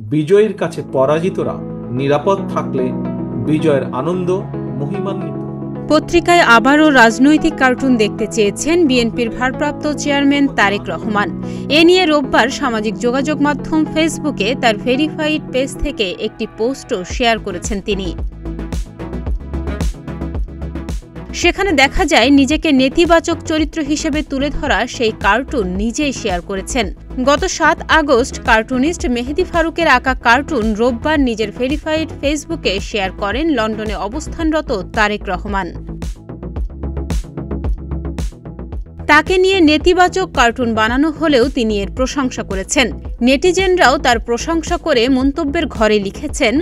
বিজয়ীর কাছে পরাজিতরা নিরাপদ থাকলে বিজয়ের আনন্দ মহিমান্বিত। পত্রিকায় আবারও রাজনৈতিক কার্টুন দেখতে চেয়েছেন বিএনপির ভারপ্রাপ্ত চেয়ারম্যান তারেক রহমান। এ নিয়ে রোববার সামাজিক যোগাযোগ মাধ্যম ফেসবুকে তার ভেরিফাইড পেজ থেকে একটি পোস্টও শেয়ার করেছেন তিনি। সেখানে দেখা যায় নিজেকে নেতিবাচক চরিত্র হিসেবে তুলে ধরা সেই কার্টুন নিজেই শেয়ার করেছেন। গত ৭ আগস্ট কার্টুনিস্ট মেহেদী ফারুকের আঁকা কার্টুন রোববার নিজের ভেরিফাইড ফেসবুকে শেয়ার করেন লন্ডনে অবস্থানরত তারেক রহমান। তাকে নিয়ে নেতিবাচক কার্টুন বানানো হলেও তিনি এর প্রশংসা করেছেন। নেটিজেনরাও তার প্রশংসা করে মন্তব্যের ঘরে লিখেছেন,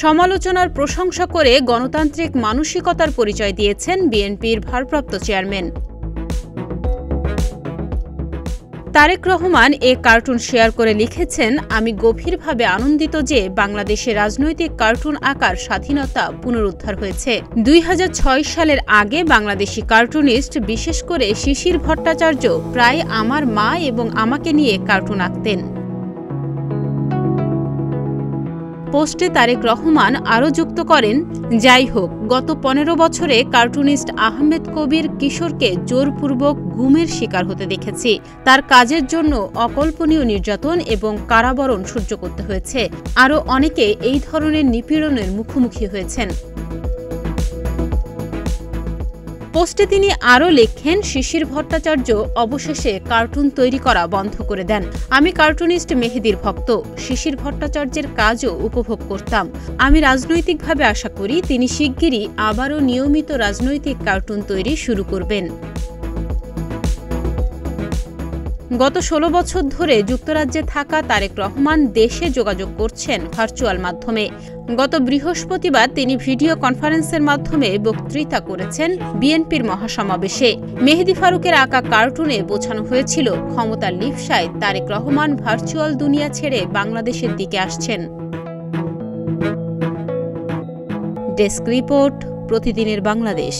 সমালোচনার প্রশংসা করে গণতান্ত্রিক মানসিকতার পরিচয় দিয়েছেন বিএনপির ভারপ্রাপ্ত চেয়ারম্যান। তারেক রহমান এ কার্টুন শেয়ার করে লিখেছেন, আমি গভীরভাবে আনন্দিত যে বাংলাদেশে রাজনৈতিক কার্টুন আঁকার স্বাধীনতা পুনরুদ্ধার হয়েছে। ২০০৬ সালের আগে বাংলাদেশি কার্টুনিস্ট, বিশেষ করে শিশির ভট্টাচার্য, প্রায় আমার মা এবং আমাকে নিয়ে কার্টুন আঁকতেন। পোস্টে তারেক রহমান আরও যুক্ত করেন, যাই হোক, গত ১৫ বছরে কার্টুনিস্ট আহমেদ কবির কিশোরকে জোরপূর্বক গুমের শিকার হতে দেখেছি। তার কাজের জন্য অকল্পনীয় নির্যাতন এবং কারাবরণ সহ্য করতে হয়েছে। আরও অনেকে এই ধরনের নিপীড়নের মুখোমুখি হয়েছেন। পোস্টে তিনি আরও লেখেন, শিশির ভট্টাচার্য অবশেষে কার্টুন তৈরি করা বন্ধ করে দেন। আমি কার্টুনিস্ট মেহেদীর ভক্ত, শিশির ভট্টাচার্যের কাজও উপভোগ করতাম। আমি রাজনৈতিকভাবে আশা করি তিনি শিগগিরই আবারও নিয়মিত রাজনৈতিক কার্টুন তৈরি শুরু করবেন। গত ১৬ বছর ধরে যুক্তরাজ্যে থাকা তারেক রহমান দেশে যোগাযোগ করছেন ভার্চুয়াল মাধ্যমে। গত বৃহস্পতিবার তিনি ভিডিও কনফারেন্সের মাধ্যমে বক্তৃতা করেছেন বিএনপির মহাসমাবেশে। মেহেদী ফারুকের আঁকা কার্টুনে বোঝানো হয়েছিল, ক্ষমতার লিপ্সায় তারেক রহমান ভার্চুয়াল দুনিয়া ছেড়ে বাংলাদেশের দিকে আসছেন। ডেস্ক রিপোর্ট, প্রতিদিনের বাংলাদেশ।